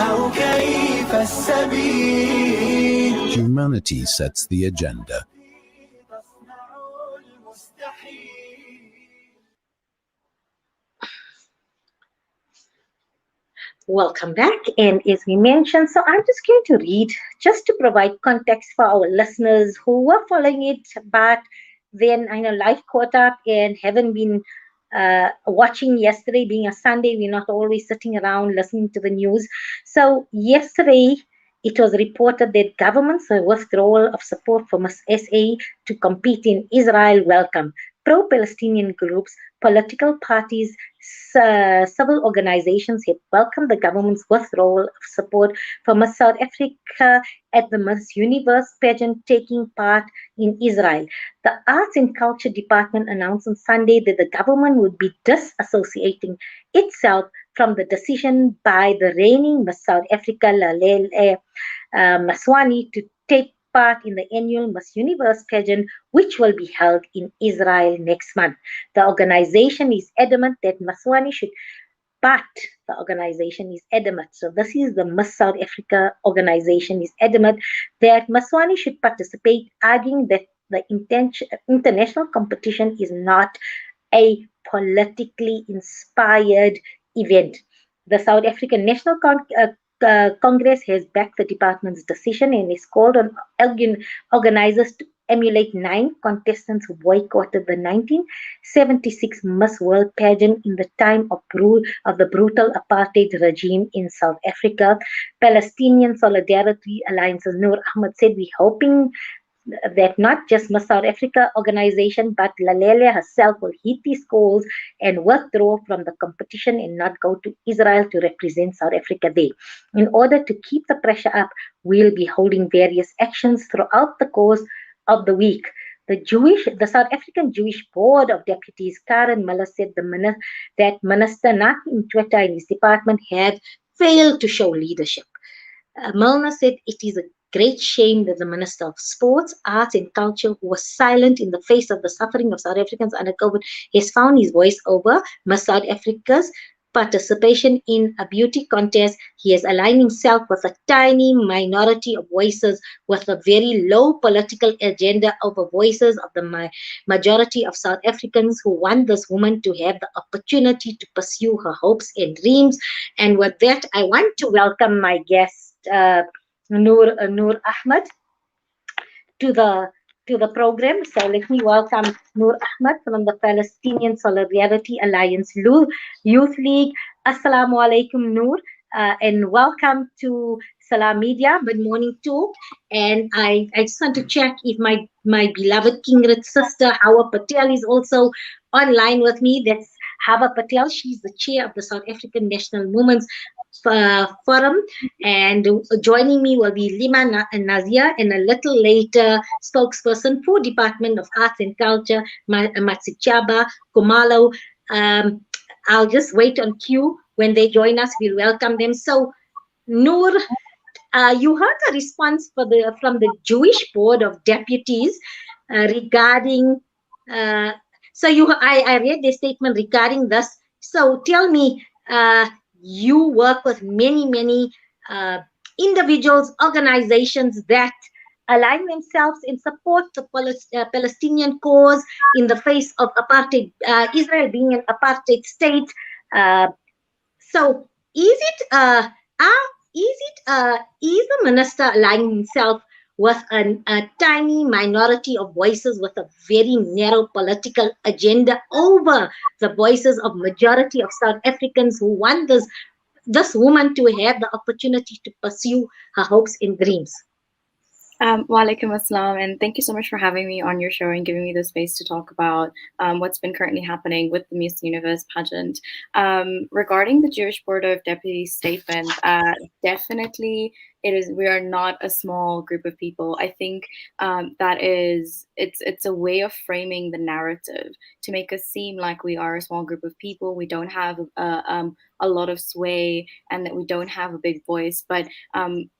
أو كيف السبيل. Humanity sets the agenda. Welcome back. And as we mentioned, so I'm just going to read just to provide context for our listeners who were following it, but then I know life caught up and haven't been watching yesterday. Being a Sunday, we're not always sitting around listening to the news. So yesterday, it was reported that government's withdrawal of support from SA to compete in Israel welcome. Pro-Palestinian groups, political parties, civil organizations have welcomed the government's withdrawal of support from South Africa at the Miss Universe pageant taking part in Israel. The Arts and Culture Department announced on Sunday that the government would be disassociating itself from the decision by the reigning Miss South Africa, Lalela Mswani, to take part in the annual Miss Universe pageant, which will be held in Israel next month. The organization is adamant that Mswani should, but the organization is adamant. So this is the Miss South Africa organization is adamant that Mswani should participate, arguing that the international competition is not a politically inspired event. The South African National Congress has backed the department's decision and is called on organizers to emulate 9 contestants who boycotted the 1976 Miss World pageant in the time of the brutal apartheid regime in South Africa. Palestinian Solidarity Alliance's Noor Ahmed said, "We're hoping that not just Miss South Africa organization, but Lalela herself will hit these goals and withdraw from the competition and not go to Israel to represent South Africa there. In order to keep the pressure up, we'll be holding various actions throughout the course of the week." The South African Jewish Board of Deputies, Karen Miller, said that Minister Nathim Twitter in his department had failed to show leadership. Milner said it is a great shame that the Minister of Sports, Arts and Culture, who was silent in the face of the suffering of South Africans under COVID, has found his voice over Miss South Africa's participation in a beauty contest. He has aligned himself with a tiny minority of voices with a very low political agenda over voices of the majority of South Africans who want this woman to have the opportunity to pursue her hopes and dreams. And with that, I want to welcome my guest, Noor Ahmed, to the program. So let me welcome Noor Ahmed from the Palestinian Solidarity Alliance Youth League. Assalamu alaikum, Noor, and welcome to Salam Media. Good morning too. And I just want to check if my beloved Kingred sister Hawa Patel is also online with me. That's Hawa Patel. She's the chair of the South African National Women's Forum, and joining me will be Lima Nazia, and a little later spokesperson for Department of Arts and Culture, Matsichaba Kumalo. I'll just wait on cue. When they join us, we'll welcome them. So, Noor, you heard a response from the Jewish Board of Deputies regarding. I read the statement regarding this. So tell me. You work with many individuals, organizations that align themselves and support the Palestinian cause in the face of apartheid, Israel being an apartheid state. So is the minister aligning himself with a tiny minority of voices with a very narrow political agenda over the voices of majority of South Africans who want this woman to have the opportunity to pursue her hopes and dreams? Walaikum assalam, and thank you so much for having me on your show and giving me the space to talk about what's been currently happening with the Miss Universe pageant. Regarding the Jewish Board of Deputies statement, definitely we are not a small group of people. I think it's a way of framing the narrative to make us seem like we are a small group of people. We don't have a lot of sway and that we don't have a big voice, but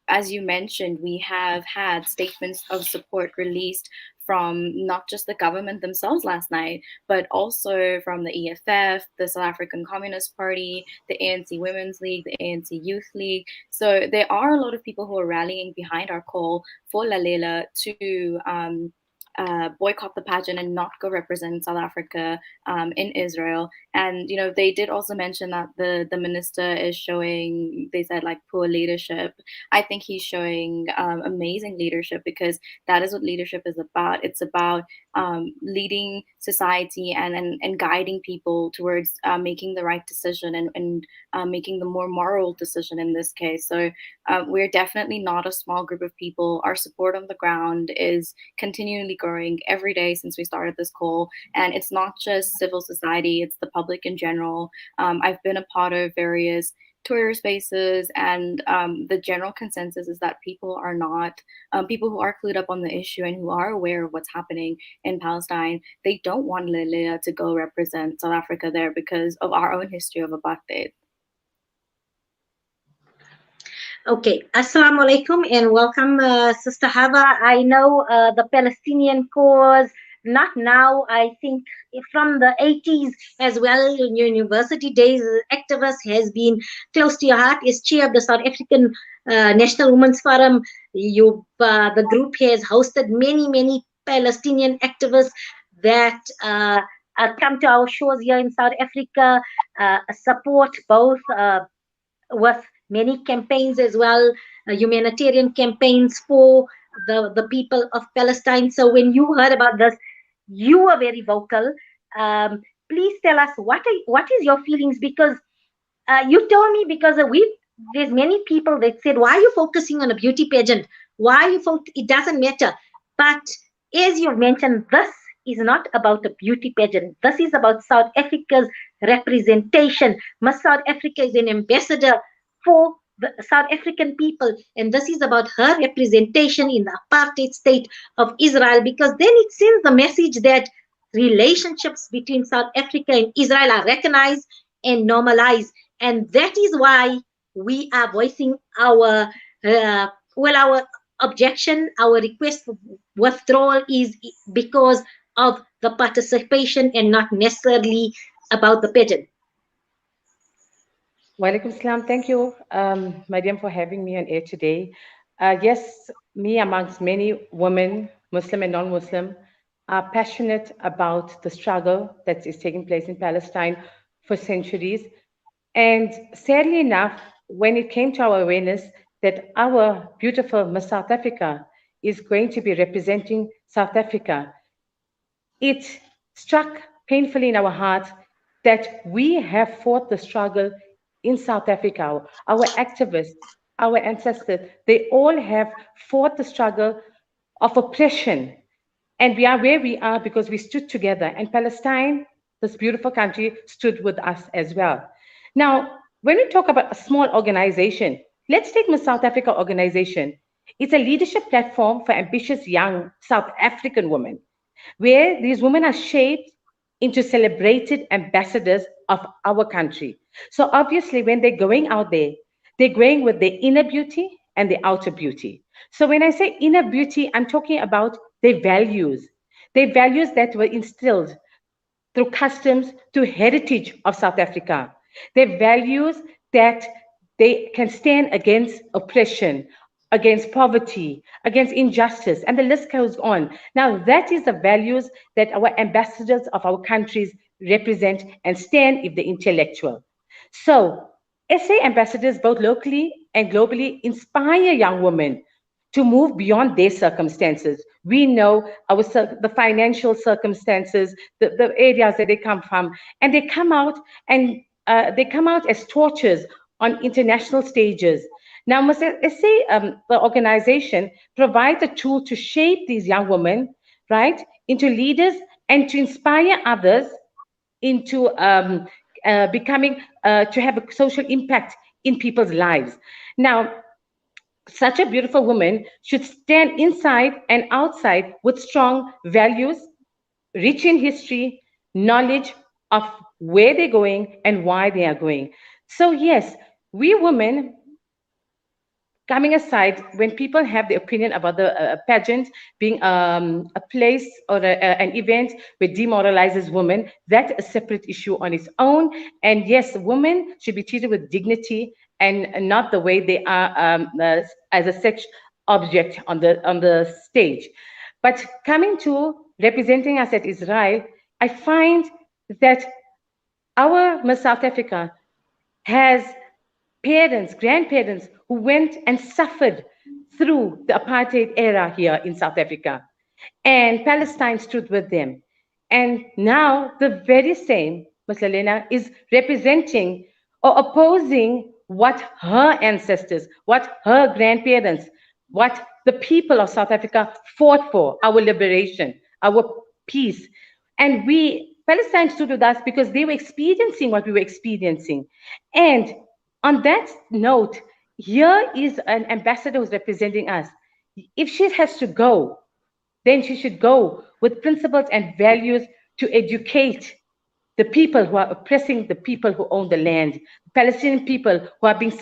as you mentioned, we have had statements of support released from not just the government themselves last night, but also from the EFF, the South African Communist Party, the ANC Women's League, the ANC Youth League. So there are a lot of people who are rallying behind our call for Lalela to boycott the pageant and not go represent South Africa in Israel. And they did also mention that the minister is showing, they said, like, poor leadership. I think he's showing amazing leadership, because that is what leadership is about. It's about leading society and guiding people towards making the right decision, and making the more moral decision in this case. So we're definitely not a small group of people. Our support on the ground is continually growing every day since we started this call. And it's not just civil society, it's the public in general. I've been a part of various Twitter spaces, and the general consensus is that people are not, people who are clued up on the issue and who are aware of what's happening in Palestine, they don't want Lalela to go represent South Africa there because of our own history of apartheid. Okay, Assalamu alaikum and welcome, Sister Hava. I know the Palestinian cause, not now, I think from the 80s as well, in your university days, activist has been close to your heart, is chair of the South African National Women's Forum. The group has hosted many Palestinian activists that come to our shores here in South Africa, support both with many campaigns as well, humanitarian campaigns for the people of Palestine. So when you heard about this, you were very vocal. Please tell us what is your feelings, because you told me, because there's many people that said, why are you focusing on a beauty pageant? Why are you it doesn't matter. But as you've mentioned, this is not about a beauty pageant. This is about South Africa's representation. Miss South Africa is an ambassador for the South African people, and this is about her representation in the apartheid state of Israel, because then it sends the message that relationships between South Africa and Israel are recognized and normalized. And that is why we are voicing our our objection, our request for withdrawal is because of the participation and not necessarily about the pageant. Walaikum salam. Thank you, Mariam, for having me on air today. Yes, me amongst many women, Muslim and non-Muslim, are passionate about the struggle that is taking place in Palestine for centuries. And sadly enough, when it came to our awareness that our beautiful Miss South Africa is going to be representing South Africa, it struck painfully in our hearts that we have fought the struggle in South Africa. Our activists, our ancestors, they all have fought the struggle of oppression. And we are where we are because we stood together. And Palestine, this beautiful country, stood with us as well. Now, when we talk about a small organization, let's take the South Africa organization. It's a leadership platform for ambitious young South African women, where these women are shaped into celebrated ambassadors of our country. So obviously, when they're going out there, they're going with their inner beauty and their outer beauty. So when I say inner beauty, I'm talking about their values that were instilled through customs, through heritage of South Africa. Their values that they can stand against oppression, against poverty, against injustice, and the list goes on. Now, that is the values that our ambassadors of our countries represent and stand if they're intellectual. So, SA ambassadors, both locally and globally, inspire young women to move beyond their circumstances. We know the financial circumstances, the areas that they come from, and they come out as torches on international stages. Now, must I say, the organization provides a tool to shape these young women, right, into leaders and to inspire others into becoming, to have a social impact in people's lives. Now, such a beautiful woman should stand inside and outside with strong values, rich in history, knowledge of where they're going and why they are going. So yes, we women coming aside, when people have the opinion about the pageant being a place or an event which demoralizes women, that's a separate issue on its own. And yes, women should be treated with dignity and not the way they are as a sex object on the stage. But coming to representing us at Israel, I find that our Miss South Africa has parents, grandparents who went and suffered through the apartheid era here in South Africa. And Palestine stood with them. And now the very same Ms. Lalela is representing or opposing what her ancestors, what her grandparents, what the people of South Africa fought for, our liberation, our peace. And Palestine stood with us because they were experiencing what we were experiencing. And on that note, here is an ambassador who's representing us. If she has to go, then she should go with principles and values to educate the people who are oppressing the people who own the land, the Palestinian people who are being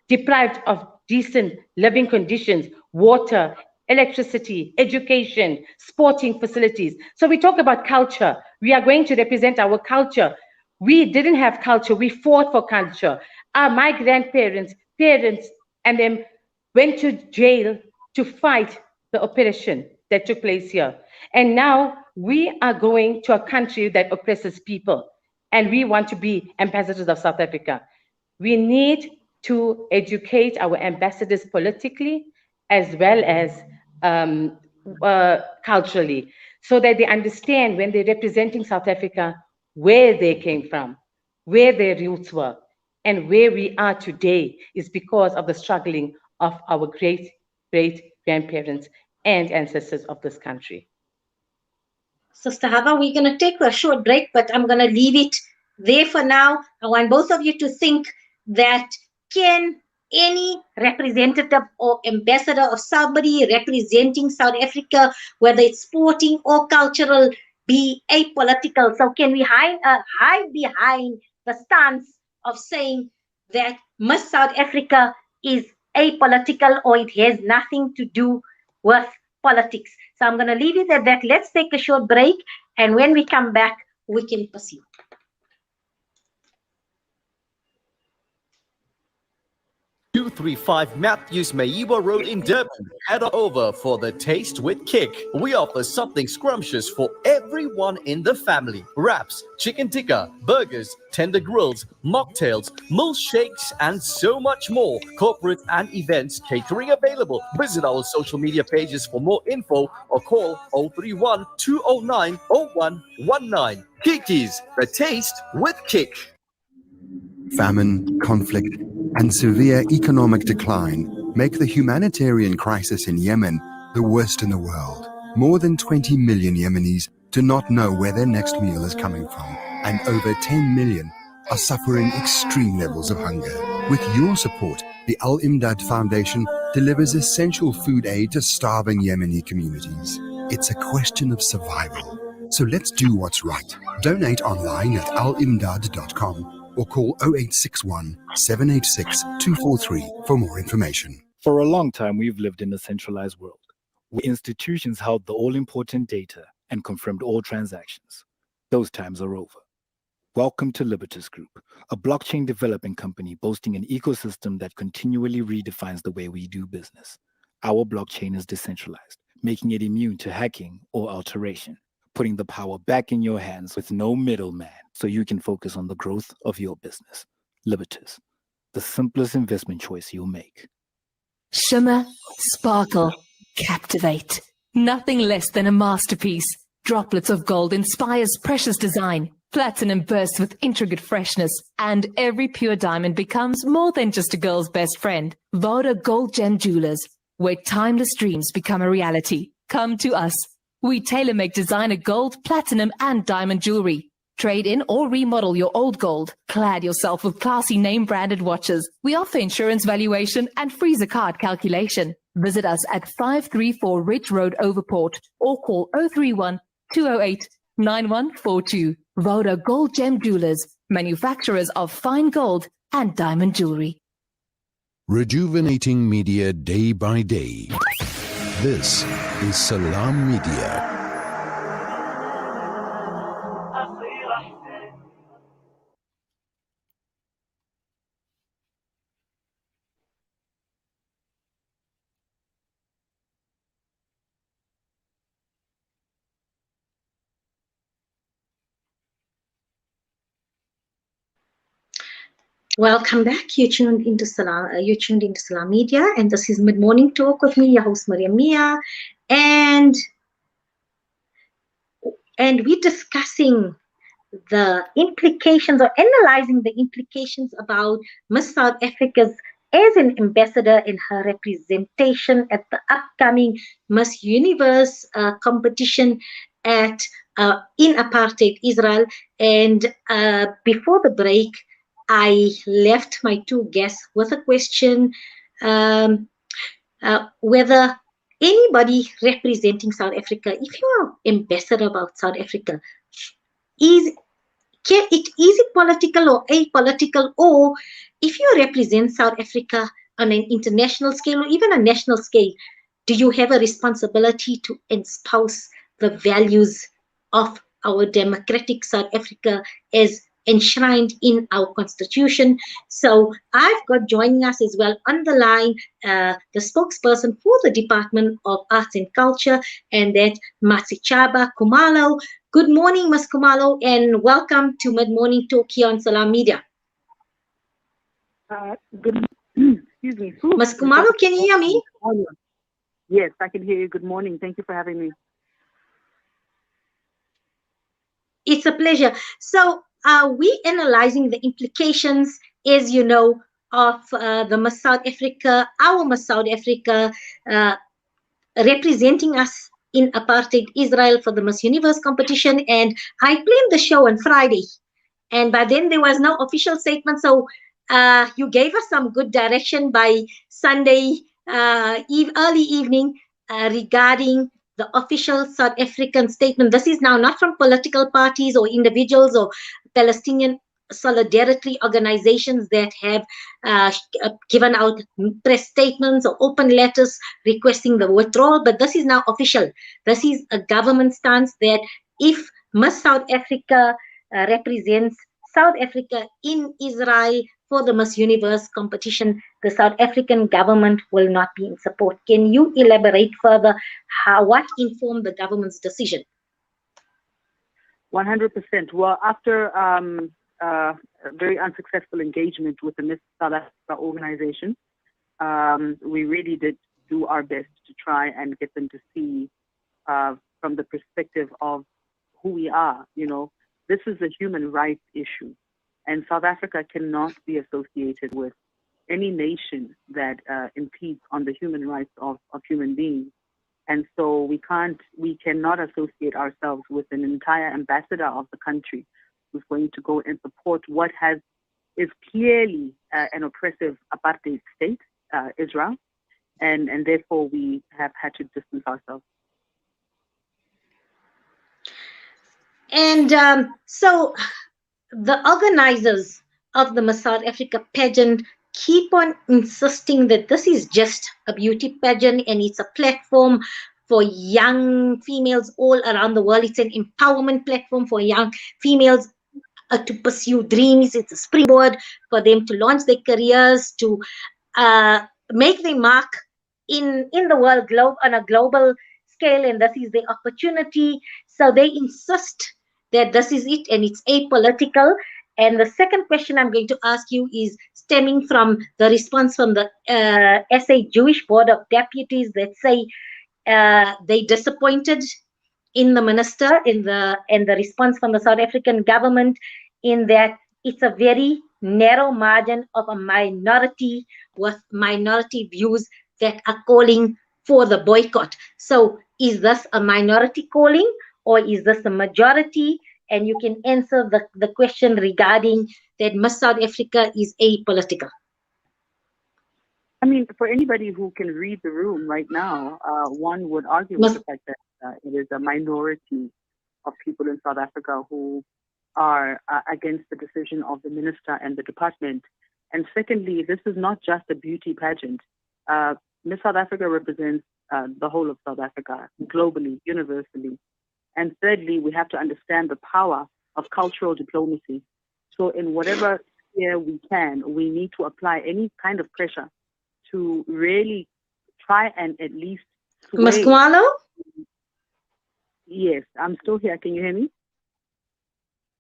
deprived of decent living conditions, water, electricity, education, sporting facilities. So we talk about culture. We are going to represent our culture. We didn't have culture. We fought for culture. My grandparents, parents, and them went to jail to fight the oppression that took place here. And now we are going to a country that oppresses people, and we want to be ambassadors of South Africa. We need to educate our ambassadors politically as well as culturally, so that they understand when they're representing South Africa where they came from, where their roots were, and where we are today is because of the struggling of our great grandparents and ancestors of this country. Sister Hava, we're going to take a short break, but I'm going to leave it there for now. I want both of you to think that can any representative or ambassador of somebody representing South Africa, whether it's sporting or cultural, be apolitical? So can we hide behind the stance of saying that Miss South Africa is apolitical or it has nothing to do with politics? So I'm going to leave it at that. Let's take a short break, and when we come back, we can pursue. 235 Matthews Maiwa Road in Durban. Head over for the Taste with Kick. We offer something scrumptious for everyone in the family. Wraps, chicken tikka, burgers, tender grills, mocktails, milkshakes, and so much more. Corporate and events catering available. Visit our social media pages for more info or call 031 209 0119. Kiki's, the Taste with Kick. Famine, conflict, and severe economic decline make the humanitarian crisis in Yemen the worst in the world. More than 20 million Yemenis do not know where their next meal is coming from, and over 10 million are suffering extreme levels of hunger. With your support, the Al Imdad Foundation delivers essential food aid to starving Yemeni communities. It's a question of survival. So let's do what's right. Donate online at alimdad.com. or call 0861 786 243 for more information. For a long time, we've lived in a centralized world, where institutions held the all-important data and confirmed all transactions. Those times are over. Welcome to Libertas Group, a blockchain development company boasting an ecosystem that continually redefines the way we do business. Our blockchain is decentralized, making it immune to hacking or alteration, putting the power back in your hands with no middleman, so you can focus on the growth of your business. Libertas, the simplest investment choice you'll make. Shimmer, sparkle, captivate. Nothing less than a masterpiece. Droplets of gold inspires precious design. Platinum bursts with intricate freshness, and every pure diamond becomes more than just a girl's best friend. Voda Gold Gem Jewelers, where timeless dreams become a reality. Come to us. We tailor-make designer gold, platinum, and diamond jewelry. Trade in or remodel your old gold. Clad yourself with classy name-branded watches. We offer insurance valuation and free zakat calculation. Visit us at 534 Ridge Road, Overport, or call 031 208 9142. Voda Gold Gem Jewelers, manufacturers of fine gold and diamond jewelry. Rejuvenating media day by day. This is Salam Media. Welcome back. You tuned into Salam Media, and this is Mid Morning Talk with me, your host Mariam Mia, and we're discussing the implications or analyzing the implications about Miss South Africa's as an ambassador in her representation at the upcoming Miss Universe competition at in apartheid Israel. And before the break, I left my two guests with a question whether anybody representing South Africa, if you are ambassador about South Africa, is it political or apolitical, or if you represent South Africa on an international scale or even a national scale, do you have a responsibility to espouse the values of our democratic South Africa as enshrined in our constitution? So I've got joining us as well on the line the spokesperson for the Department of Arts and Culture, and that's Masichaba Kumalo. Good morning, Ms. Kumalo, and welcome to Mid Morning Talk here on Salam Media. Excuse me. Ms. Kumalo, can you hear me? Yes, I can hear you. Good morning. Thank you for having me. It's a pleasure. So we're analyzing the implications, as you know, of the Miss South Africa, our Miss South Africa, representing us in apartheid Israel for the Miss Universe competition. And I planned the show on Friday, and by then there was no official statement. So you gave us some good direction by Sunday early evening regarding the official South African statement. This is now not from political parties or individuals or Palestinian solidarity organizations that have given out press statements or open letters requesting the withdrawal, but this is now official. This is a government stance that if Miss South Africa represents South Africa in Israel for the Miss Universe competition, the South African government will not be in support. Can you elaborate further what informed the government's decision? 100%. Well, after a very unsuccessful engagement with the Miss South Africa organization, we really did do our best to try and get them to see from the perspective of who we are. You know, this is a human rights issue, and South Africa cannot be associated with any nation that impedes on the human rights of human beings. And so we cannot associate ourselves with an entire ambassador of the country who's going to go and support what is clearly an oppressive apartheid state, Israel, and therefore we have had to distance ourselves. And so the organizers of the Miss South Africa pageant keep on insisting that this is just a beauty pageant and it's a platform for young females all around the world. It's an empowerment platform for young females to pursue dreams. It's a springboard for them to launch their careers, to make their mark in the world on a global scale, and this is the opportunity. So they insist that this is it and it's apolitical. And the second question I'm going to ask you is stemming from the response from the SA Jewish Board of Deputies that say they disappointed in the minister and the response from the South African government, in that it's a very narrow margin of a minority with minority views that are calling for the boycott. So is this a minority calling or is this a majority? And you can answer the question regarding that Miss South Africa is apolitical. I mean, for anybody who can read the room right now, one would argue with the fact that it is a minority of people in South Africa who are against the decision of the minister and the department And secondly, this is not just a beauty pageant. Miss South Africa represents the whole of South Africa, globally, universally. And thirdly, we have to understand the power of cultural diplomacy. So in whatever sphere we can, we need to apply any kind of pressure to really try and at least sway. Mswani? Yes, I'm still here. Can you hear me?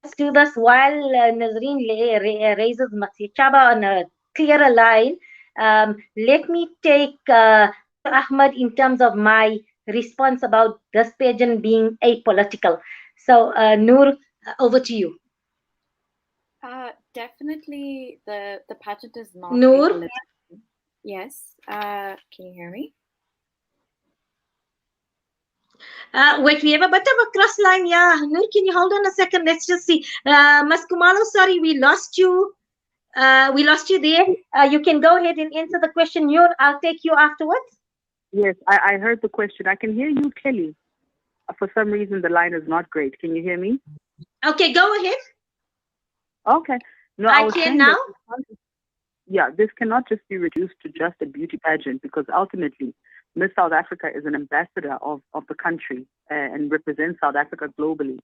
Let's do this while Nazreen raises Chaba on a clearer line. Let me take Nur Ahmed in terms of my response about this pageant being apolitical. So, Nur, over to you. Definitely, the pageant is not Nur? apolitical. Yes. Can you hear me? Wait, we have a bit of a cross line. Yeah, Nur, can you hold on a second? Let's just see. Mas Kumalo, sorry, we lost you. We lost you there. You can go ahead and answer the question. Nur, I'll take you afterwards. Yes, I heard the question. I can hear you clearly. For some reason, the line is not great. Can you hear me? Okay, go ahead. Okay. No, I was can saying now. Yeah, this cannot just be reduced to just a beauty pageant, because ultimately Miss South Africa is an ambassador of the country and represents South Africa globally.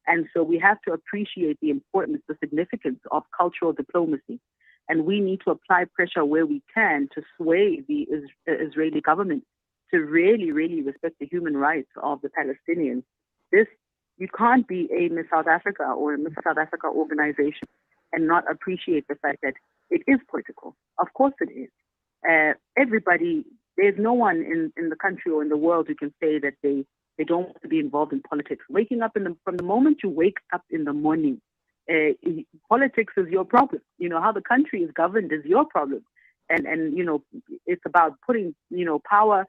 And so we have to appreciate the importance, the significance of cultural diplomacy. And we need to apply pressure where we can to sway the Israeli government to really, really respect the human rights of the Palestinians. You can't be a Miss South Africa or a Miss South Africa organization and not appreciate the fact that it is political. Of course it is. Everybody, there's no one in the country or in the world who can say that they don't want to be involved in politics. Waking up from the moment you wake up in the morning, politics is your problem. How the country is governed is your problem. And it's about putting, power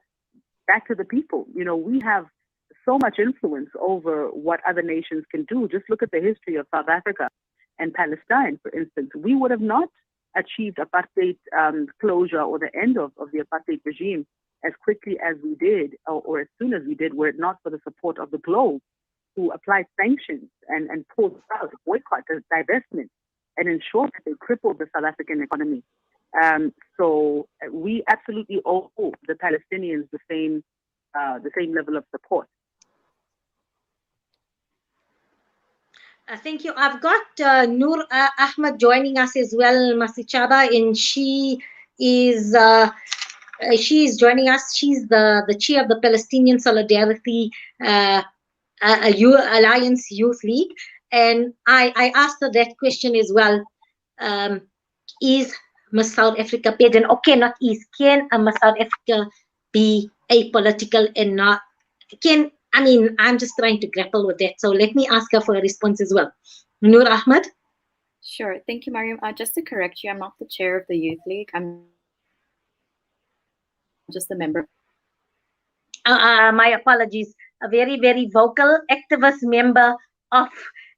back to the people. We have so much influence over what other nations can do. Just look at the history of South Africa and Palestine, for instance. We would have not achieved apartheid closure or the end of the apartheid regime as quickly as we did, or as soon as we did, were it not for the support of the globe, who applied sanctions and forced out, boycott, divestment, and ensured that they crippled the South African economy. So we absolutely owe the Palestinians the same level of support. Thank you. I've got Nur Ahmed joining us as well, Masichaba, and she is joining us. She's the chair of the Palestinian Solidarity Alliance Youth League, and I asked her that question as well. Is Miss South Africa pageant, or cannot is, can a Miss South Africa be apolitical and not, I'm just trying to grapple with that. So let me ask her for a response as well. Nur Ahmed? Sure. Thank you, Mariam. Just to correct you, I'm not the chair of the Youth League. I'm just a member. My apologies. A very, very vocal activist member of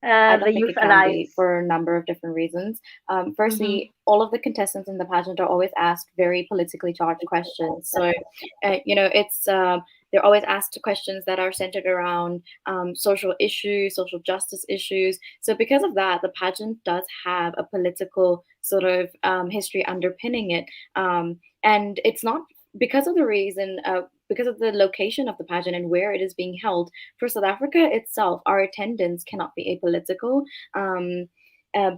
the Youth Alliance. For a number of different reasons. Firstly, all of the contestants in the pageant are always asked very politically charged questions. So, they're always asked questions that are centered around social issues, social justice issues. So because of that, the pageant does have a political sort of history underpinning it. And it's not because of the reason, because of the location of the pageant and where it is being held. For South Africa itself, our attendance cannot be apolitical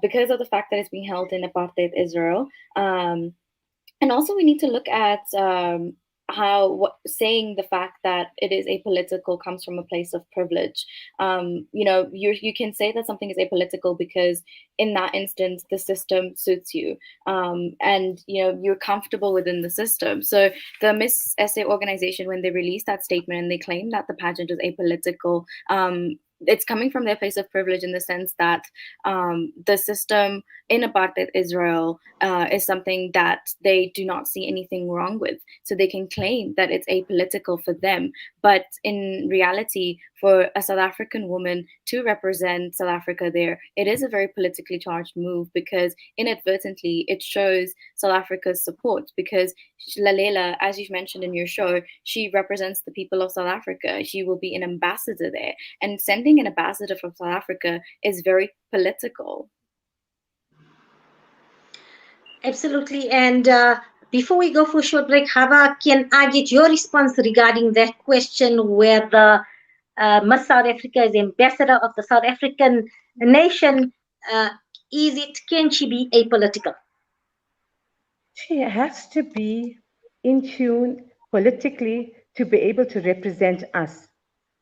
because of the fact that it's being held in apartheid Israel. And also we need to look at saying the fact that it is apolitical comes from a place of privilege. You can say that something is apolitical because in that instance the system suits you, and you're comfortable within the system. So the Miss SA organization, when they released that statement and they claim that the pageant is apolitical, it's coming from their place of privilege in the sense that the system in apartheid Israel is something that they do not see anything wrong with. So they can claim that it's apolitical for them. But in reality, for a South African woman to represent South Africa there, it is a very politically charged move because inadvertently it shows South Africa's support, because Lalela, as you've mentioned in your show, she represents the people of South Africa. She will be an ambassador there. And sending an ambassador from South Africa is very political. Absolutely. And before we go for a short break, Hava, can I get your response regarding that question whether Miss South Africa is ambassador of the South African nation? Uh, can she be apolitical? She has to be in tune politically to be able to represent us,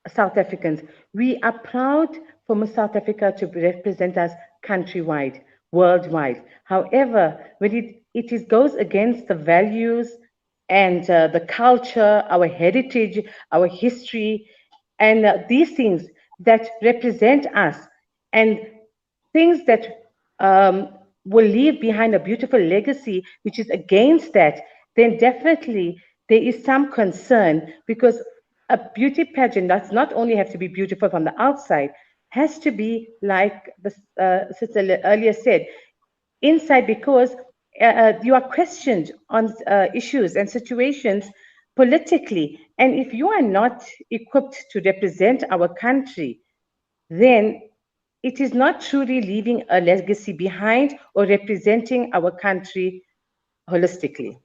South Africans. We are proud for Miss South Africa to represent us countrywide, worldwide. However, when goes against the values and the culture, our heritage, our history, and these things that represent us, and things that will leave behind a beautiful legacy, which is against that, then definitely there is some concern, because a beauty pageant does not only have to be beautiful from the outside, has to be like the sister earlier said, inside, because you are questioned on issues and situations politically. And if you are not equipped to represent our country, then it is not truly leaving a legacy behind or representing our country holistically.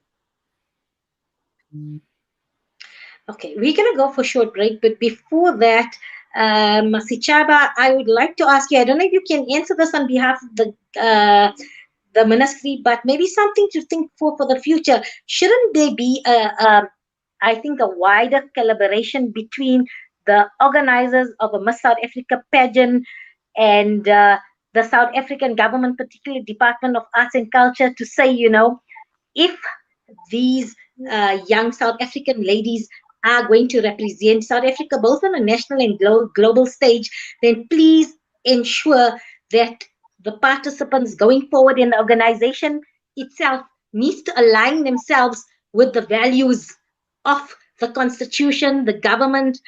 Okay, we're going to go for a short break, but before that, Masichaba, I would like to ask you, I don't know if you can answer this on behalf of the ministry, but maybe something to think for the future. Shouldn't there be I think, a wider collaboration between the organizers of a Miss South Africa pageant and the South African government, particularly Department of Arts and Culture, to say, if these young South African ladies are going to represent South Africa both on a national and global stage, then please ensure that the participants going forward in the organization itself needs to align themselves with the values of the constitution, the government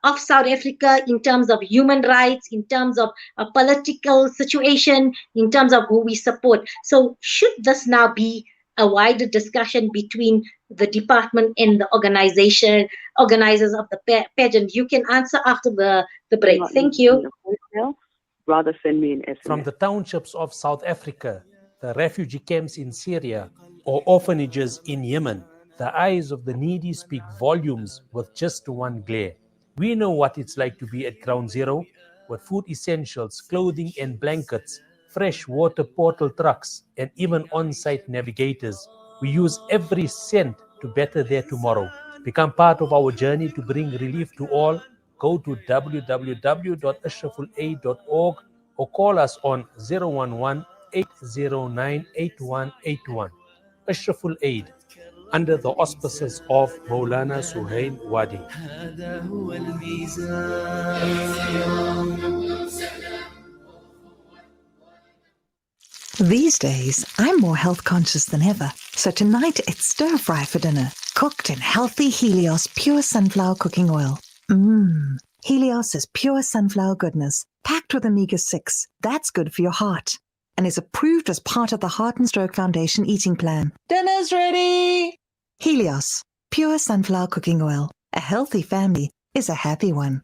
of South Africa, in terms of human rights, in terms of a political situation, in terms of who we support. So should this now be a wider discussion between the department and the organizers of the pageant? You can answer after the break. Thank you. Rather send me an SMS. From the townships of South Africa, the refugee camps in Syria, or orphanages in Yemen, the eyes of the needy speak volumes with just one glare. We know what it's like to be at ground zero, with food essentials, clothing and blankets, fresh water portal trucks, and even on-site navigators. We use every cent to better their tomorrow. Become part of our journey to bring relief to all. Go to www.ashrafulaid.org or call us on 011-809-8181. Ashraful Aid, under the auspices of Maulana Suhail Wadi. These days, I'm more health conscious than ever. So tonight it's stir fry for dinner, cooked in healthy Helios pure sunflower cooking oil. Helios is pure sunflower goodness, packed with omega-6. That's good for your heart, and is approved as part of the Heart and Stroke Foundation eating plan. Dinner's ready! Helios, pure sunflower cooking oil. A healthy family is a happy one.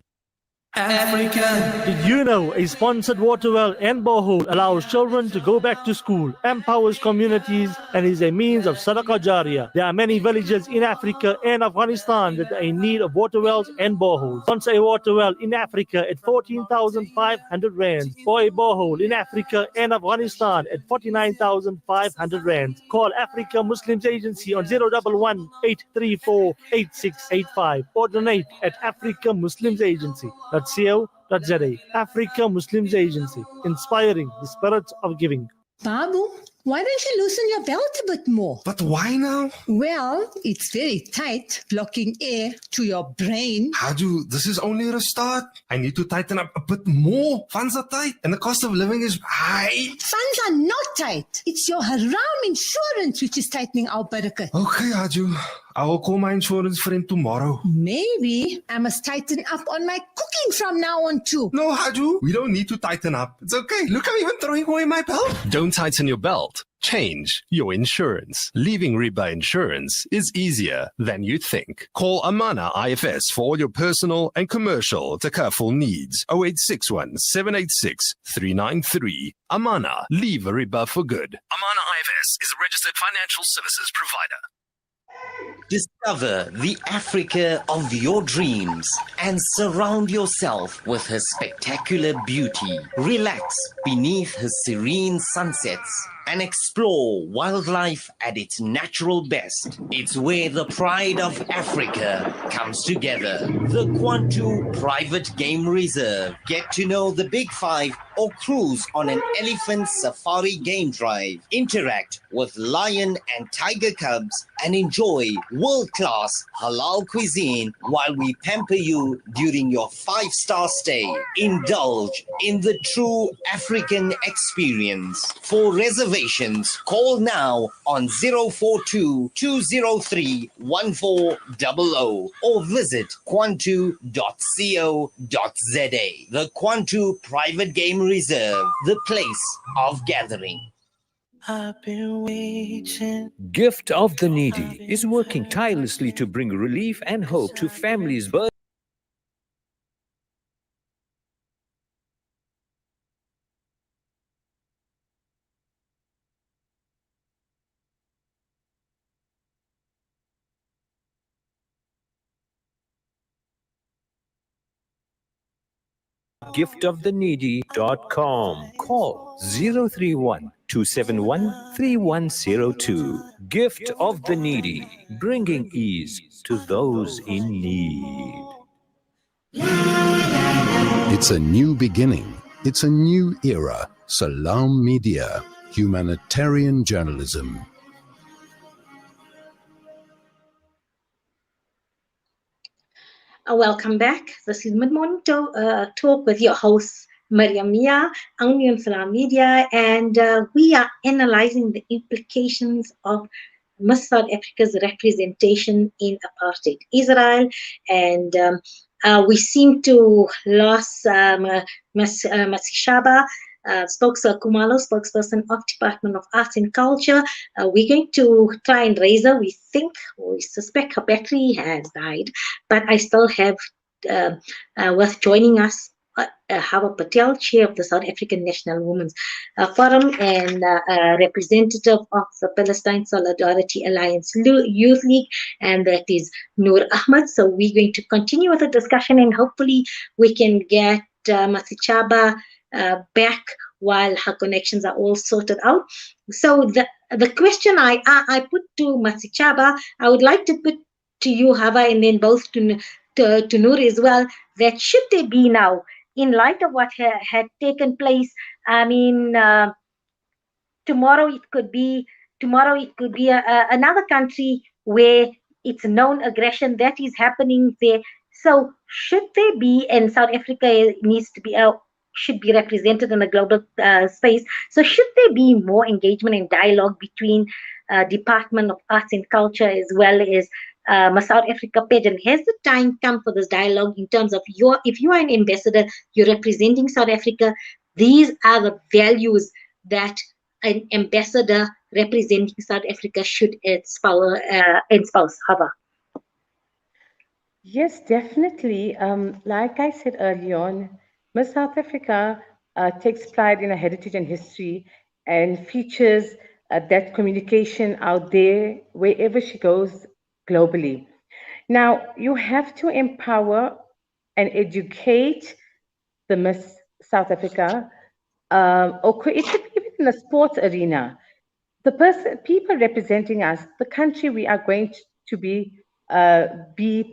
Africa. Did you know a sponsored water well and borehole allows children to go back to school, empowers communities, and is a means of sadaqah jariyah? There are many villages in Africa and Afghanistan that are in need of water wells and boreholes. Sponsor a water well in Africa at 14,500 rands, or a borehole in Africa and Afghanistan at 49,500 rands. Call Africa Muslims Agency on 011-834-8685 or donate at Africa Muslims Agency. .co.za. Africa Muslims Agency, inspiring the spirit of giving. Babu, why don't you loosen your belt a bit more? But why now? Well, it's very tight, blocking air to your brain. Haju, this is only a start. I need to tighten up a bit more. Funds are tight and the cost of living is high. Funds are not tight. It's your haram insurance which is tightening our barakat. Okay, Haju. I will call my insurance friend tomorrow. Maybe I must tighten up on my cooking from now on too. No, Haju, we don't need to tighten up. It's okay. Look, I'm even throwing away my belt. Don't tighten your belt. Change your insurance. Leaving Riba Insurance is easier than you think. Call Amana IFS for all your personal and commercial takaful needs. 0861 786 393. Amana, leave Riba for good. Amana IFS is a registered financial services provider. Discover the Africa of your dreams and surround yourself with her spectacular beauty. Relax beneath her serene sunsets and explore wildlife at its natural best. It's where the pride of Africa comes together. The Kwantu Private Game Reserve. Get to know the Big Five or cruise on an elephant safari game drive. Interact with lion and tiger cubs and enjoy world-class halal cuisine while we pamper you during your 5-star stay. Indulge in the true African experience. For reservations, call now on 042 203 1400 or visit kwantu.co.za. The Kwantu Private Game Reserve, the place of gathering. I've been waiting. Gift of the Needy is working tirelessly to bring relief and hope to families. giftoftheneedy.com. Call 031 271 3102. Gift of the Needy, bringing ease to those in need. It's a new beginning. It's a new era. Salam Media, humanitarian journalism. Welcome back. This is Mid Morning Talk with your host, Mariam Mia, Angnium Salam Media, and we are analyzing the implications of South Africa's representation in apartheid Israel. And we seem to lose Masishaba, Kumalo, spokesperson of Department of Arts and Culture. We're going to try and raise her. We suspect her battery has died, but I still have worth joining us. Hawa Patel, chair of the South African National Women's Forum and representative of the Palestine Solidarity Alliance Youth League, and that is Noor Ahmed. So we're going to continue with the discussion, and hopefully we can get Masichaba back while her connections are all sorted out. So the question I put to Masichaba, I would like to put to you, Hava, and then both to Noor as well, that should there be now, in light of what had taken place, I mean, tomorrow it could be another country where it's known aggression that is happening there. So should there be, and South Africa needs to be should be represented in a global space. So should there be more engagement and dialogue between Department of Arts and Culture as well as South Africa pageant? Has the time come for this dialogue in terms of if you are an ambassador, you're representing South Africa, these are the values that an ambassador representing South Africa should espouse. Hava. Yes, definitely. Like I said earlier on, Miss South Africa takes pride in her heritage and history and features that communication out there wherever she goes globally. Now, you have to empower and educate the Miss South Africa, or it could be even in the sports arena. The people representing us, the country we are going to be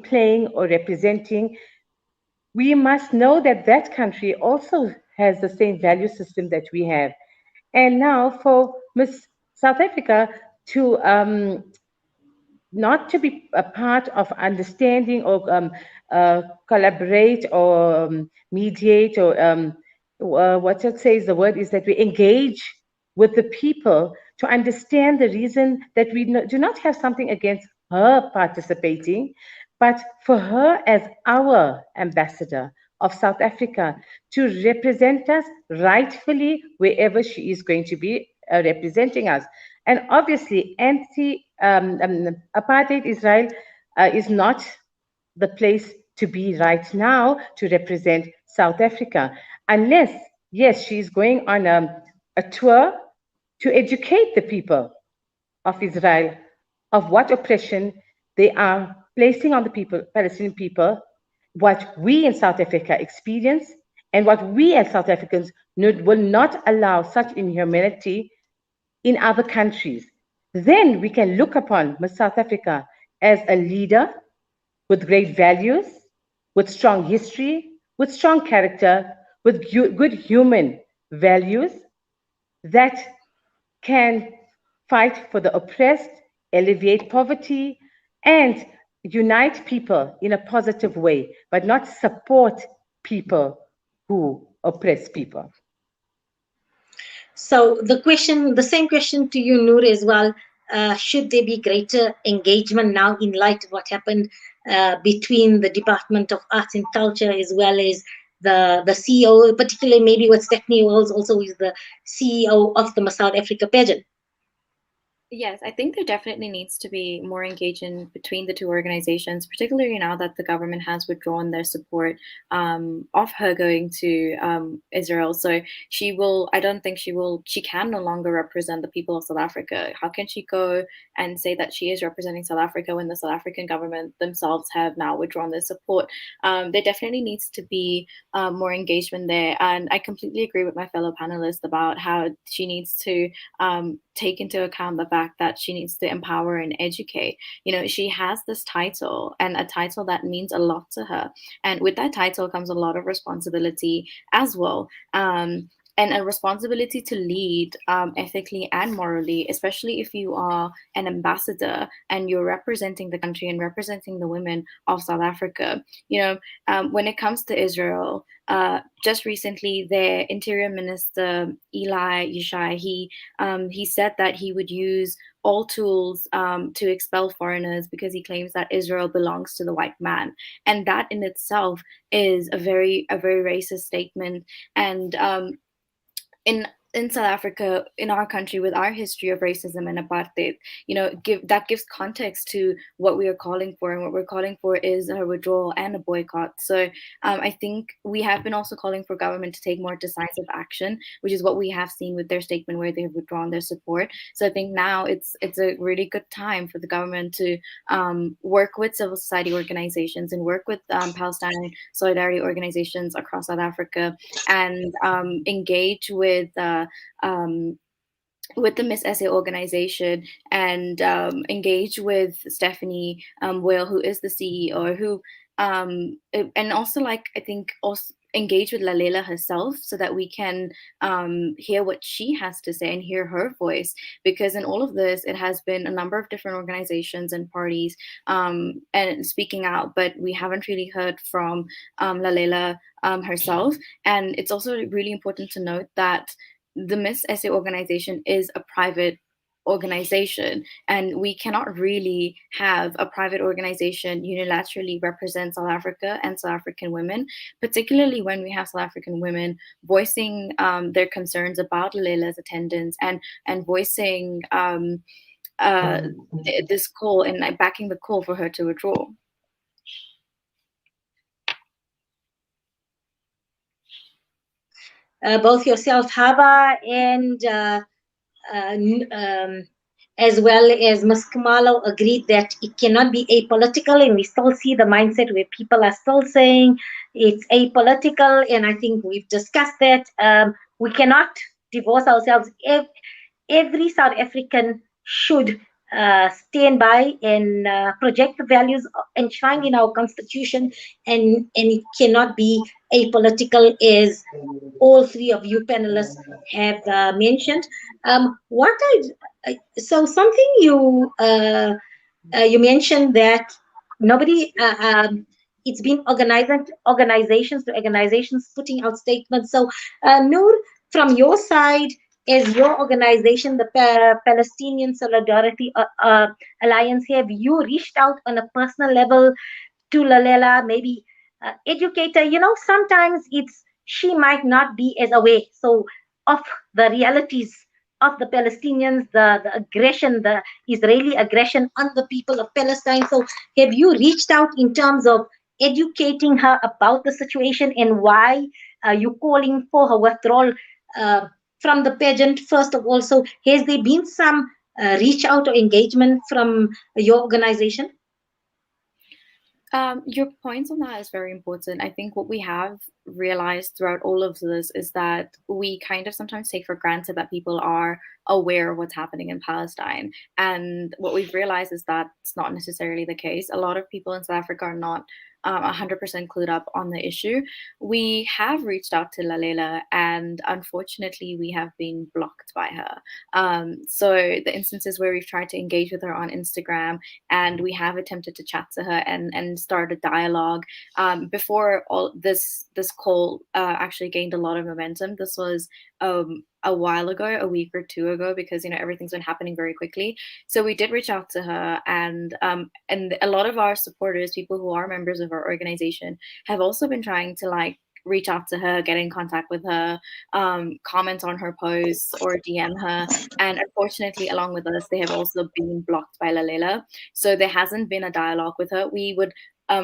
playing or representing, we must know that that country also has the same value system that we have. And now for Miss South Africa to not to be a part of understanding or collaborate or mediate or what it says the word is that we engage with the people to understand the reason that we do not have something against her participating, but for her as our ambassador of South Africa to represent us rightfully wherever she is going to be representing us. And obviously, apartheid Israel is not the place to be right now to represent South Africa, unless, yes, she's going on a tour to educate the people of Israel of what oppression they are placing on the people, Palestinian people, what we in South Africa experience, and what we as South Africans will not allow such inhumanity in other countries. Then we can look upon South Africa as a leader with great values, with strong history, with strong character, with good human values that can fight for the oppressed, alleviate poverty, and unite people in a positive way, but not support people who oppress people. So the same question to you, Noor, as well. Should there be greater engagement now in light of what happened between the Department of Arts and Culture as well as the CEO, particularly maybe what Stephanie Wells also is the CEO of the South Africa pageant? Yes, I think there definitely needs to be more engagement between the two organizations, particularly now that the government has withdrawn their support of her going to Israel. So I don't think she can no longer represent the people of South Africa. How can she go and say that she is representing South Africa when the South African government themselves have now withdrawn their support? There definitely needs to be more engagement there. And I completely agree with my fellow panelists about how she needs to take into account the fact that she needs to empower and educate. She has this title, and a title that means a lot to her. And with that title comes a lot of responsibility as well. And a responsibility to lead ethically and morally, especially if you are an ambassador and you're representing the country and representing the women of South Africa. When it comes to Israel, just recently, their Interior Minister Eli Yishai, he said that he would use all tools to expel foreigners because he claims that Israel belongs to the white man, and that in itself is a very racist statement. And in South Africa, in our country, with our history of racism and apartheid, that gives context to what we are calling for, and what we're calling for is a withdrawal and a boycott. So I think we have been also calling for government to take more decisive action, which is what we have seen with their statement where they have withdrawn their support. So I think now it's a really good time for the government to work with civil society organizations and work with Palestine solidarity organizations across South Africa, and engage with the Miss SA organization, and engage with Stephanie Will, who is the CEO, who and also, like, I think also engage with Lalela herself, so that we can hear what she has to say and hear her voice, because in all of this it has been a number of different organizations and parties and speaking out, but we haven't really heard from Lalela herself. And it's also really important to note that the Miss SA organization is a private organization, and we cannot really have a private organization unilaterally represent South Africa and South African women, particularly when we have South African women voicing their concerns about Lalela's attendance, and voicing this call, and backing the call for her to withdraw. Both yourself, Hava, and as well as Ms. Kumalo, agreed that it cannot be apolitical, and we still see the mindset where people are still saying it's apolitical, and I think we've discussed that. We cannot divorce ourselves. Every South African should stand by and project the values enshrined in our constitution, and it cannot be apolitical, as all three of you panelists have mentioned. So something you mentioned that nobody, it's been organizations to organizations putting out statements. So Noor, from your side, as your organization, the Palestinian Solidarity Alliance, have you reached out on a personal level to Lalela, maybe educator? Sometimes she might not be as aware of the realities of the Palestinians, the aggression, the Israeli aggression on the people of Palestine. So have you reached out in terms of educating her about the situation and why you calling for her withdrawal from the pageant, first of all? So has there been some reach out or engagement from your organization? Your points on that is very important. I think what we have realized throughout all of this is that we kind of sometimes take for granted that people are aware of what's happening in Palestine. And what we've realized is that it's not necessarily the case. A lot of people in South Africa are not 100% clued up on the issue. We have reached out to Lalela, and unfortunately, we have been blocked by her. So the instances where we've tried to engage with her on Instagram, and we have attempted to chat to her and start a dialogue. Before all this call actually gained a lot of momentum. This was a while ago, a week or two ago, because everything's been happening very quickly. So we did reach out to her, and a lot of our supporters, people who are members of our organization, have also been trying to reach out to her, get in contact with her, comment on her posts or DM her. And unfortunately, along with us, they have also been blocked by Lalela. So there hasn't been a dialogue with her. We would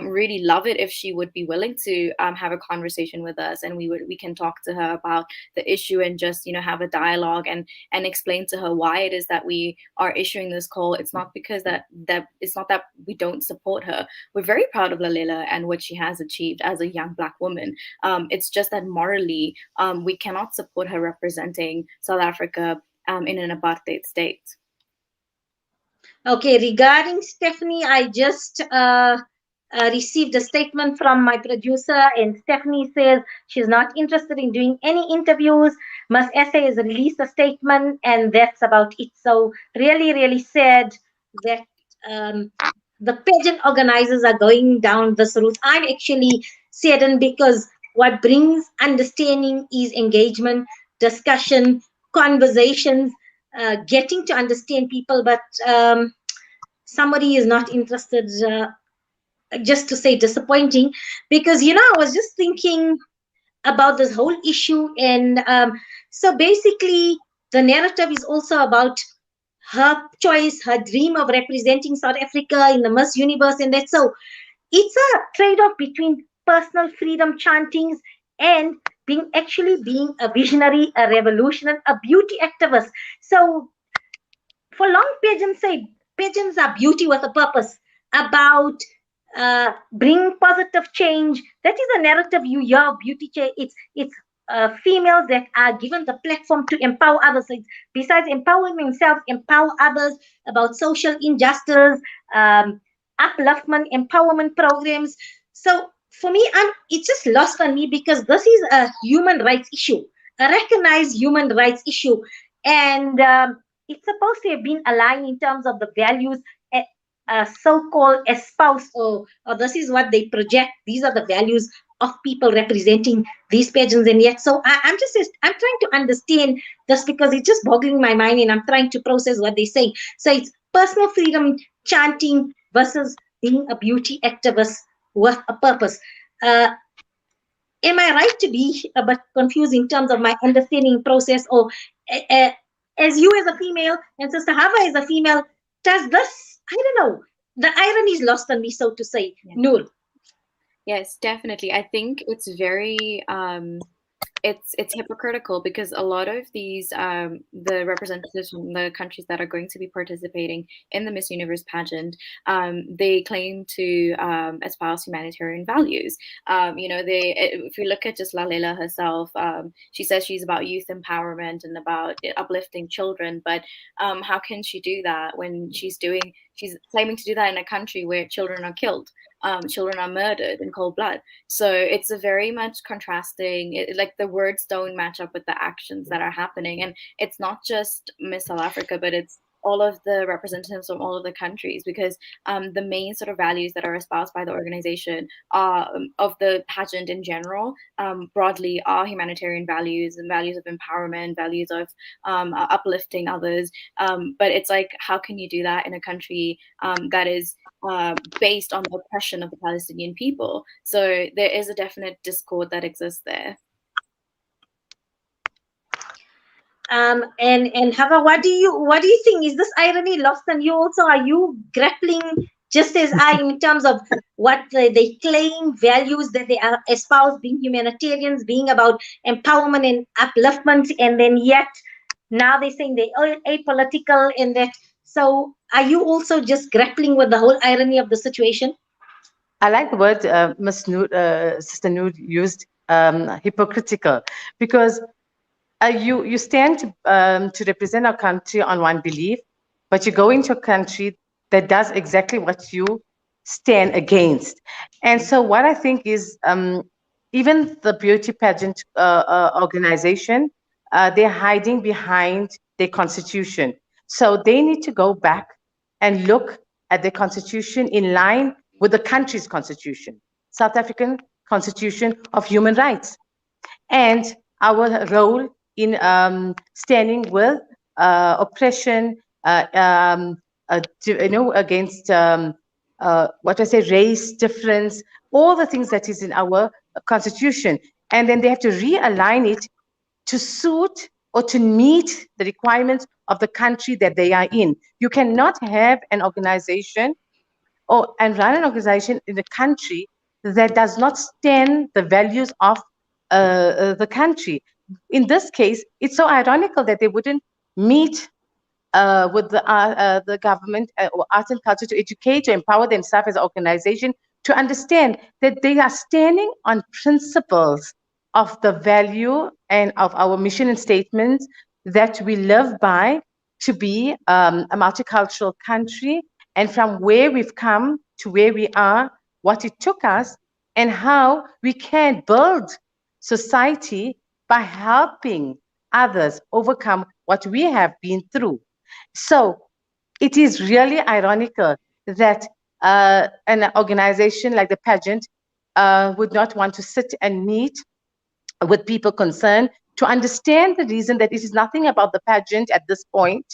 really love it if she would be willing to have a conversation with us, and we can talk to her about the issue and just have a dialogue and explain to her why it is that we are issuing this call. It's not because that it's not that we don't support her. We're very proud of Lalela and what she has achieved as a young Black woman. It's just that morally we cannot support her representing South Africa in an apartheid state. Okay, regarding Stephanie, I just received a statement from my producer, and Stephanie says she's not interested in doing any interviews. Ms. Essay has released a statement, and that's about it. So really, really sad that the pageant organizers are going down this route. I'm actually saddened because what brings understanding is engagement, discussion, conversations, getting to understand people, but somebody is not interested. Just to say disappointing, because I was just thinking about this whole issue, and so basically the narrative is also about her choice, her dream of representing South Africa in the Miss Universe, and that. So it's a trade-off between personal freedom chantings and being a visionary, a revolutionary, a beauty activist. So for long, pageants are beauty with a purpose, about bring positive change. That is a narrative you hear. Beauty change. It's females that are given the platform to empower others. So besides empowering themselves, empower others about social injustice, upliftment, empowerment programs. So for me, it's just lost on me, because this is a human rights issue, a recognized human rights issue, and it's supposed to have been aligned in terms of the values so-called espoused, or this is what they project. These are the values of people representing these pageants, and yet I'm trying to understand this, because it's just boggling my mind, and I'm trying to process what they say. So it's personal freedom chanting versus being a beauty activist with a purpose. Am I right to be a bit confused in terms of my understanding process, or as you as a female and Sister Hava as a female, does this, I don't know, the irony is lost on me, so to say. Yeah. Noor. Yes, definitely. I think it's very it's hypocritical, because a lot of these the representatives from the countries that are going to be participating in the Miss Universe pageant, they claim to espouse humanitarian values. If you look at just Lalela herself, she says she's about youth empowerment and about uplifting children, but how can she do that when she's claiming to do that in a country where children are killed? Children are murdered in cold blood. So it's a very much contrasting, like the words don't match up with the actions that are happening. And it's not just Miss South Africa, but it's all of the representatives from all of the countries, because the main sort of values that are espoused by the organization are, of the pageant in general, broadly, are humanitarian values and values of empowerment, values of uplifting others. But it's like, how can you do that in a country that is based on the oppression of the Palestinian people? So there is a definite discord that exists there. And Hava, what do you think? Is this irony lost on you also? Are you grappling just as I in terms of what they claim, values that they are espouse, being humanitarians, being about empowerment and upliftment, and then yet now they're saying they are apolitical in that. So are you also just grappling with the whole irony of the situation? I like the word Sister Noor used, hypocritical, because you stand to represent our country on one belief, but you go into a country that does exactly what you stand against. And so what I think is, even the beauty pageant organization, they're hiding behind their constitution. So they need to go back and look at the constitution in line with the country's constitution, South African Constitution of Human Rights, and our role in standing with oppression, against what I say, race difference, all the things that is in our constitution, and then they have to realign it to suit or to meet the requirements of the country that they are in. You cannot have an organization and run an organization in a country that does not stand the values of the country. In this case, it's so ironical that they wouldn't meet with the government or arts and culture to educate, to empower themselves as an organization, to understand that they are standing on principles of the value and of our mission and statements that we live by, to be a multicultural country, and from where we've come to where we are, what it took us, and how we can build society by helping others overcome what we have been through. So it is really ironical that an organization like the pageant would not want to sit and meet with people concerned to understand the reason that it is nothing about the pageant at this point,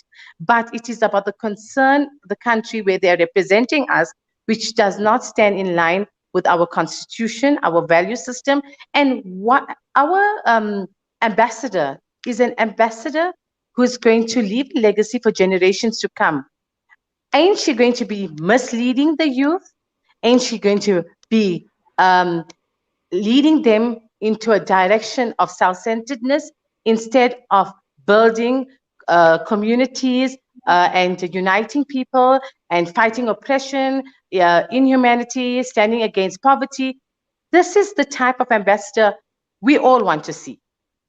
but it is about the concern, the country where they are representing us, which does not stand in line with our constitution, our value system, and what our ambassador is an ambassador who is going to leave a legacy for generations to come. Ain't she going to be misleading the youth? Ain't she going to be leading them into a direction of self-centeredness instead of building communities and uniting people and fighting oppression, inhumanity, standing against poverty? This is the type of ambassador we all want to see.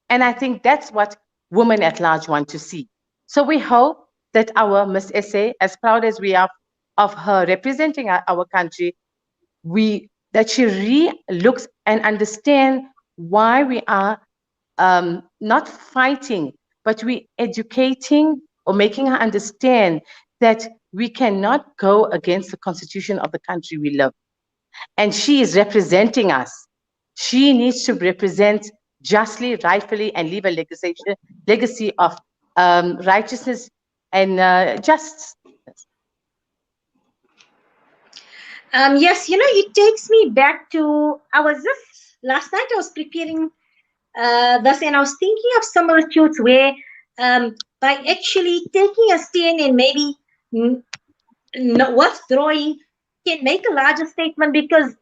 And I think that's what women at large want to see. So we hope that our Miss SA, as proud as we are of her representing our country, that she re-looks and understand why we are not fighting, but we educating or making her understand that we cannot go against the constitution of the country we live. And she is representing us. She needs to represent justly, rightfully, and leave a legacy of righteousness and justice. Yes, it takes me back to, last night I was preparing this, and I was thinking of some of the truths where by actually taking a stand and maybe withdrawing can make a larger statement, because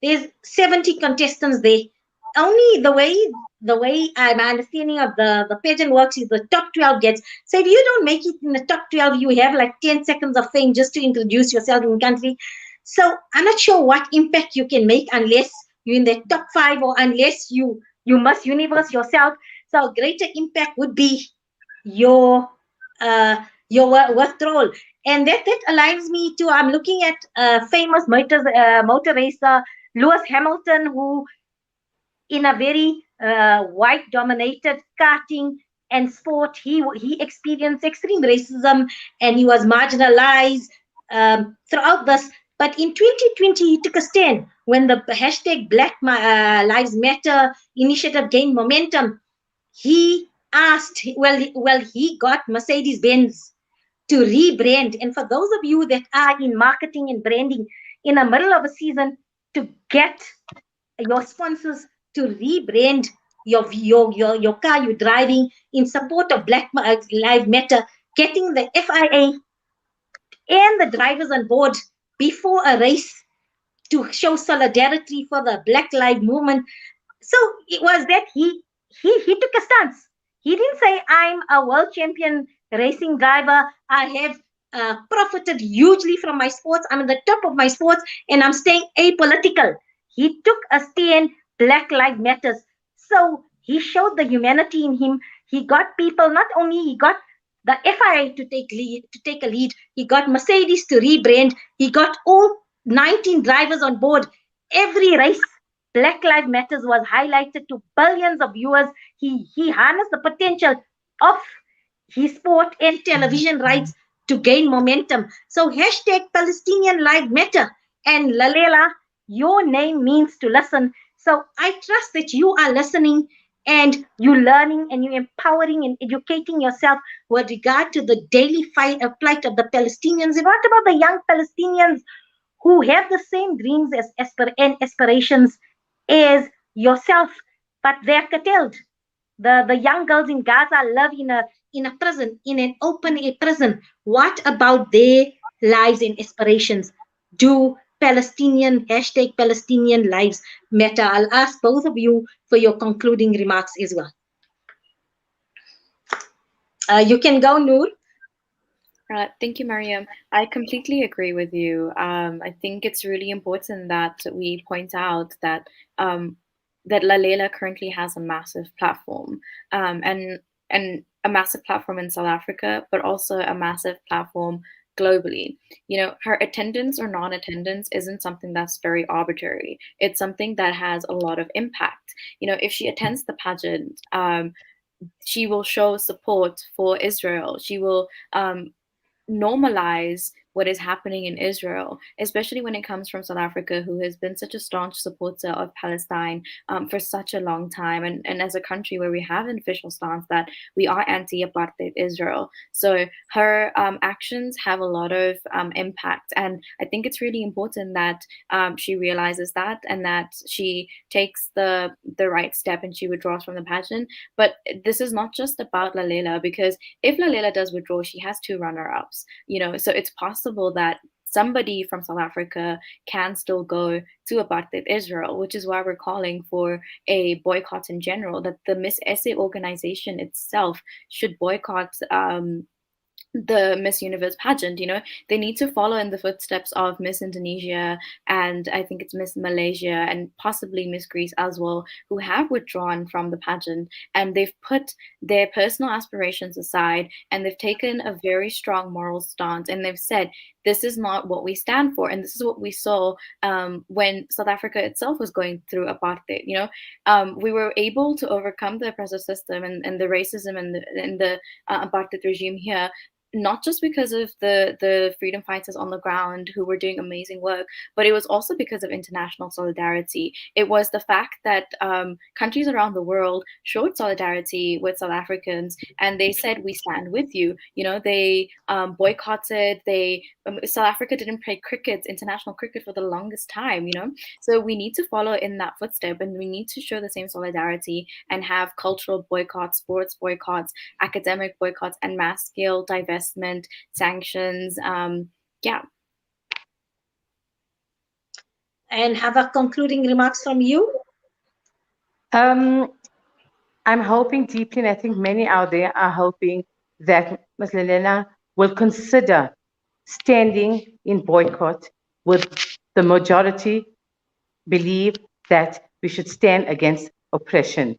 there's 70 contestants there. Only the way my understanding of the pageant works is the top 12 gets. So if you don't make it in the top 12, you have like 10 seconds of fame just to introduce yourself in the country. So I'm not sure what impact you can make unless you're in the top 5, or unless you must universe yourself. So a greater impact would be your withdrawal. And that aligns me to, I'm looking at famous motor racer Lewis Hamilton, who in a very white dominated karting and sport. He experienced extreme racism and he was marginalized throughout this. But in 2020, he took a stand when the hashtag Black Lives Matter initiative gained momentum. He asked, he got Mercedes-Benz to rebrand. And for those of you that are in marketing and branding in the middle of a season, to get your sponsors to rebrand your car you're driving in support of Black Lives Matter, getting the FIA and the drivers on board before a race to show solidarity for the Black Lives Movement. So it was that he took a stance. He didn't say, I'm a world champion racing driver. I have profited hugely from my sports. I'm at the top of my sports and I'm staying apolitical. He took a stand, Black Lives Matters. So he showed the humanity in him. He got people, not only he got the FIA to take a lead, he got Mercedes to rebrand, he got all 19 drivers on board. Every race, Black Lives Matters was highlighted to billions of viewers. He harnessed the potential of his sport and television rights to gain momentum. So hashtag Palestinian Lives Matter. And Lalela, your name means to listen. So I trust that you are listening and you're learning and you're empowering and educating yourself with regard to the daily plight of the Palestinians. And what about the young Palestinians who have the same dreams and aspirations as yourself, but they're curtailed? The young girls in Gaza live in a prison, in an open air prison. What about their lives and aspirations? Do hashtag Palestinian Lives Matter? I'll ask both of you for your concluding remarks as well. You can go, Noor. Thank you, Mariam. I completely agree with you. I think it's really important that we point out that that Lalela currently has a massive platform, and a massive platform in South Africa, but also a massive platform globally. You know, her attendance or non-attendance isn't something that's very arbitrary. It's something that has a lot of impact. You know, if she attends the pageant, she will show support for Israel. She will normalize what is happening in Israel, especially when it comes from South Africa, who has been such a staunch supporter of Palestine for such a long time. And as a country where we have an official stance that we are anti-apartheid Israel. So her actions have a lot of impact. And I think it's really important that she realizes that and that she takes the right step and she withdraws from the pageant. But this is not just about Lalela, because if Lalela does withdraw, she has two runner-ups, you know, so it's possible that somebody from South Africa can still go to apartheid Israel, which is why we're calling for a boycott in general, that the Miss SA organization itself should boycott the Miss Universe pageant. You know, they need to follow in the footsteps of Miss Indonesia, and I think it's Miss Malaysia and possibly Miss Greece as well, who have withdrawn from the pageant, and they've put their personal aspirations aside and they've taken a very strong moral stance, and they've said, this is not what we stand for. And this is what we saw when South Africa itself was going through apartheid. You know, we were able to overcome the oppressive system and the racism and the apartheid regime here, not just because of the freedom fighters on the ground who were doing amazing work, but it was also because of international solidarity. It was the fact that countries around the world showed solidarity with South Africans, and they said, we stand with you. You know, they boycotted, South Africa didn't play international cricket for the longest time, you know? So we need to follow in that footstep, and we need to show the same solidarity and have cultural boycotts, sports boycotts, academic boycotts, and mass scale divestment, sanctions. Yeah. And have a concluding remarks from you? I'm hoping deeply, and I think many out there are hoping that Ms. Lalela will consider standing in boycott with the majority believe that we should stand against oppression.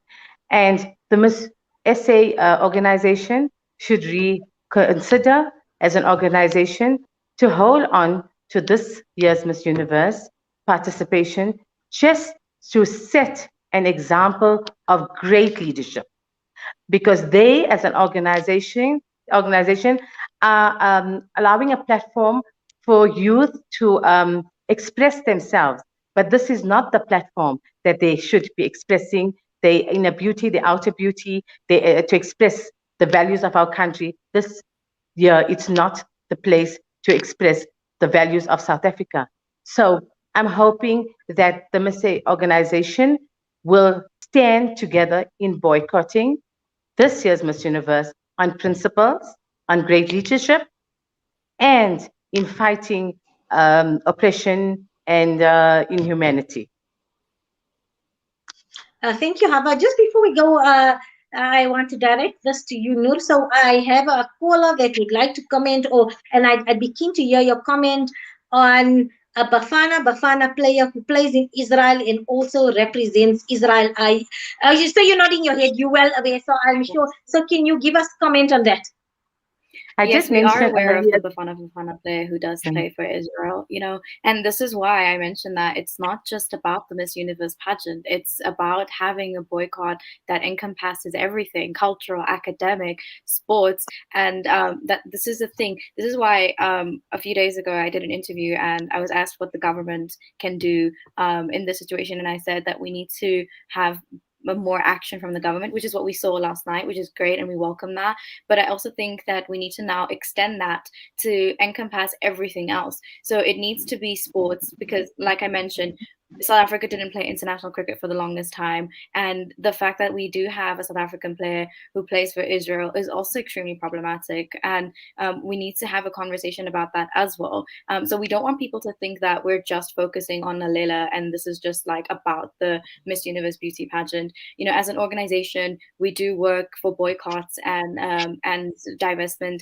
And the Miss SA organization should reconsider as an organization to hold on to this year's Miss Universe participation, just to set an example of great leadership. because they, as an organization are allowing a platform for youth to express themselves. But this is not the platform that they should be expressing their inner beauty, the outer beauty, to express the values of our country. This year, it's not the place to express the values of South Africa. So I'm hoping that the Missy organization will stand together in boycotting this year's Miss Universe on principles, on great leadership, and in fighting oppression and inhumanity. Thank you, Hava. Just before we go, I want to direct this to you, Noor. So I have a caller that would like to comment, and I'd be keen to hear your comment on a Bafana player who plays in Israel and also represents Israel. You say you're nodding your head. You're well aware, so I'm sure. So can you give us comment on that? Yes, we are aware of the Bafana player who does play for Israel, and this is why I mentioned that it's not just about the Miss Universe pageant. It's about having a boycott that encompasses everything: cultural, academic, sports, and that this is the thing. This is why a few days ago I did an interview and I was asked what the government can do in this situation, and I said that we need to have more action from the government, which is what we saw last night, which is great, and we welcome that. But I also think that we need to now extend that to encompass everything else. So it needs to be sports, because like I mentioned, South Africa didn't play international cricket for the longest time, and the fact that we do have a South African player who plays for Israel is also extremely problematic, and we need to have a conversation about that as well. So we don't want people to think that we're just focusing on Lalela and this is just like about the Miss Universe beauty pageant. As an organization, we do work for boycotts and divestment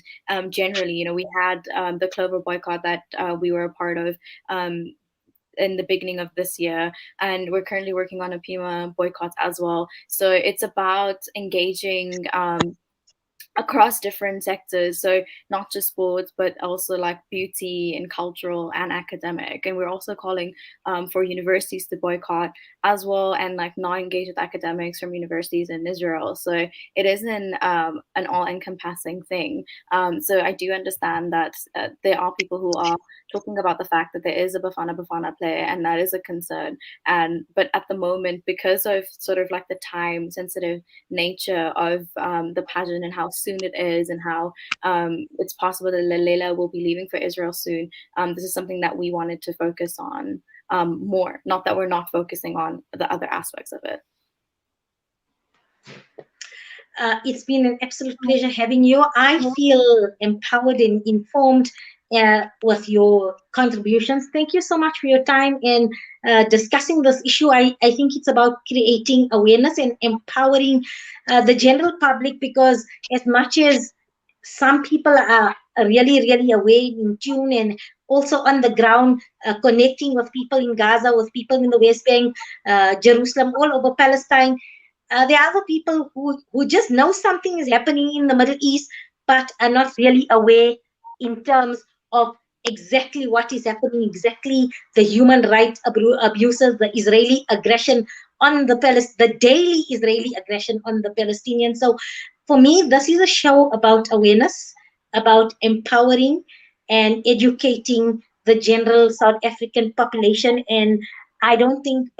generally. We had the Clover boycott that we were a part of in the beginning of this year, and we're currently working on a Pima boycott as well. So it's about engaging across different sectors, so not just sports but also like beauty and cultural and academic. And we're also calling for universities to boycott as well, and like not engage with academics from universities in Israel. So it isn't an all-encompassing thing. So I do understand that there are people who are talking about the fact that there is a Bafana player, and that is a concern. But at the moment, because of sort of like the time sensitive nature of the pageant and how soon it is, and how it's possible that Lalela will be leaving for Israel soon, this is something that we wanted to focus on more. Not that we're not focusing on the other aspects of it. It's been an absolute pleasure having you. I feel empowered and informed with your contributions. Thank you so much for your time in discussing this issue. I think it's about creating awareness and empowering the general public, because as much as some people are really, really aware, in tune, and also on the ground, connecting with people in Gaza, with people in the West Bank, Jerusalem, all over Palestine, there are other people who just know something is happening in the Middle East, but are not really aware in terms of exactly what is happening, exactly the human rights abuses, the Israeli aggression on the daily Israeli aggression on the Palestinians. So for me, this is a show about awareness, about empowering and educating the general South African population. And I don't think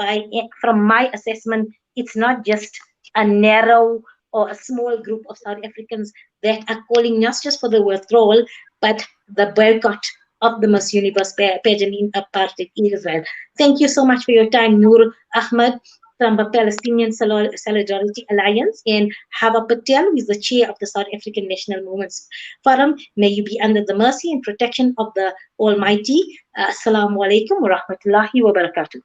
from my assessment, it's not just a narrow or a small group of South Africans that are calling not just for the withdrawal, but the boycott of the Miss Universe pageant in apartheid Israel. Thank you so much for your time, Noor Ahmed from the Palestinian Solidarity Alliance, and Hava Patel, who is the chair of the South African National Movements Forum. May you be under the mercy and protection of the Almighty. Assalamu alaikum wa rahmatullahi wa barakatuh.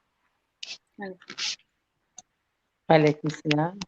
Alaikum salam.